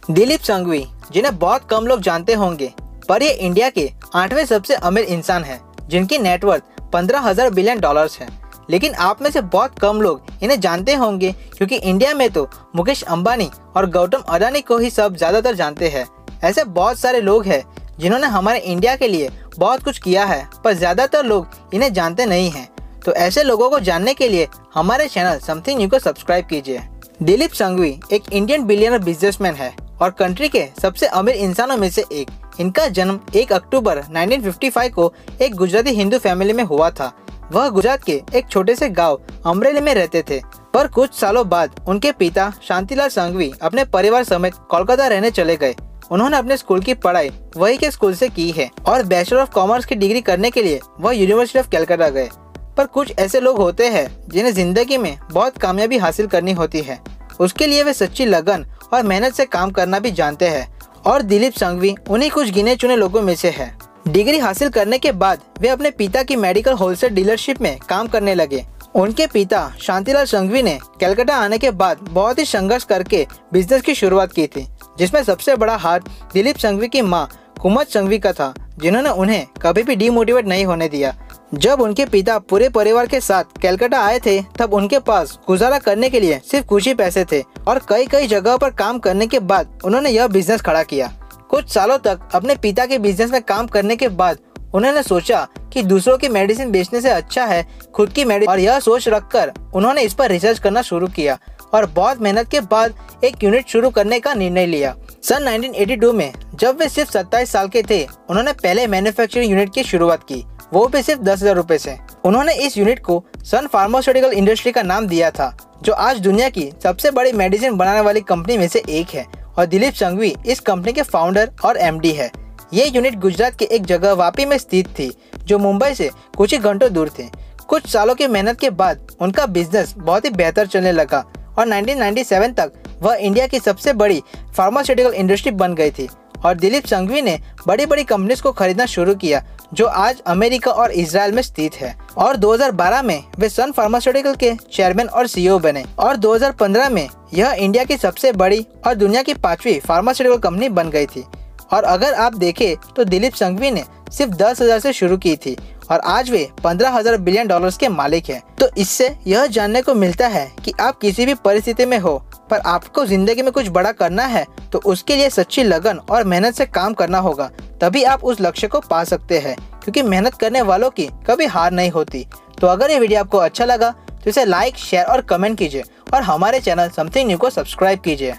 दिलीप संघवी, जिन्हें बहुत कम लोग जानते होंगे, पर ये इंडिया के 8वें सबसे अमीर इंसान हैं, जिनकी नेटवर्थ 15,000 बिलियन डॉलर्स है। लेकिन आप में से बहुत कम लोग इन्हें जानते होंगे, क्योंकि इंडिया में तो मुकेश अंबानी और गौतम अडानी को ही सब ज़्यादातर जानते हैं। ऐसे बहुत सारे लोग हैं जिन्होंने हमारे इंडिया के लिए बहुत कुछ किया है, पर ज़्यादातर लोग इन्हें जानते नहीं हैं। तो ऐसे लोगों को जानने के लिए हमारे चैनल समथिंग न्यू को सब्सक्राइब कीजिए। दिलीप संघवी एक इंडियन बिलियनर बिजनेसमैन है और कंट्री के सबसे अमीर इंसानों में से एक। इनका जन्म 1 अक्टूबर 1955 को एक गुजराती हिंदू फैमिली में हुआ था। वह गुजरात के एक छोटे से गांव अमरेली में रहते थे, पर कुछ सालों बाद उनके पिता शांतिलाल संघवी अपने परिवार समेत कोलकाता रहने चले गए। उन्होंने अपने स्कूल की पढ़ाई वही के स्कूल से की है और बैचलर ऑफ कॉमर्स की डिग्री करने के लिए वह यूनिवर्सिटी ऑफ कलकत्ता गए। पर कुछ ऐसे लोग होते हैं जिन्हें जिंदगी में बहुत कामयाबी हासिल करनी होती है, उसके लिए वे सच्ची लगन और मेहनत से काम करना भी जानते हैं, और दिलीप संघवी उन्हीं कुछ गिने चुने लोगों में से है। डिग्री हासिल करने के बाद वे अपने पिता की मेडिकल होलसेल डीलरशिप में काम करने लगे। उनके पिता शांतिलाल संघवी ने कलकत्ता आने के बाद बहुत ही संघर्ष करके बिजनेस की शुरुआत की थी, जिसमें सबसे बड़ा हाथ दिलीप संघवी की मां कुमत संघवी का था, जिन्होंने उन्हें कभी भी डिमोटिवेट नहीं होने दिया। जब उनके पिता पूरे परिवार के साथ कलकत्ता आए थे, तब उनके पास गुजारा करने के लिए सिर्फ कुछ ही पैसे थे और कई जगह पर काम करने के बाद उन्होंने यह बिजनेस खड़ा किया। कुछ सालों तक अपने पिता के बिजनेस में काम करने के बाद उन्होंने सोचा कि दूसरों की मेडिसिन बेचने से अच्छा है खुद की मेडिसिन, और यह सोच रखकर उन्होंने इस पर रिसर्च करना शुरू किया और बहुत मेहनत के बाद एक यूनिट शुरू करने का निर्णय लिया। सन 1982 में जब वे सिर्फ 27 साल के थे, उन्होंने पहले मैन्युफैक्चरिंग यूनिट की शुरुआत की, वो भी सिर्फ 10,000 रुपए से। उन्होंने इस यूनिट को सन फार्मास्यूटिकल इंडस्ट्री का नाम दिया था, जो आज दुनिया की सबसे बड़ी मेडिसिन बनाने वाली कंपनी में से एक है, और दिलीप संघवी इस कंपनी के फाउंडर और एमडी है। ये यूनिट गुजरात के एक जगह वापी में स्थित थी, जो मुंबई से कुछ ही घंटों दूर थे। कुछ सालों की मेहनत के बाद उनका बिजनेस बहुत ही बेहतर चलने लगा और 1997 तक वह इंडिया की सबसे बड़ी फार्मास्यूटिकल इंडस्ट्री बन गई थी, और दिलीप संघवी ने बड़ी बड़ी कंपनीज को खरीदना शुरू किया, जो आज अमेरिका और इजराइल में स्थित है। और 2012 में वे सन फार्मास्यूटिकल के चेयरमैन और सीईओ बने, और 2015 में यह इंडिया की सबसे बड़ी और दुनिया की 5वीं फार्मास्यूटिकल कंपनी बन गई थी। और अगर आप देखें तो दिलीप संघवी ने सिर्फ 10,000 से शुरू की थी और आज वे 15,000 बिलियन डॉलर्स के मालिक हैं। तो इससे यह जानने को मिलता है कि आप किसी भी परिस्थिति में हो, पर आपको जिंदगी में कुछ बड़ा करना है तो उसके लिए सच्ची लगन और मेहनत से काम करना होगा, तभी आप उस लक्ष्य को पा सकते हैं, क्योंकि मेहनत करने वालों की कभी हार नहीं होती। तो अगर ये वीडियो आपको अच्छा लगा तो इसे लाइक, शेयर और कमेंट कीजिए और हमारे चैनल समथिंग न्यू को सब्सक्राइब कीजिए।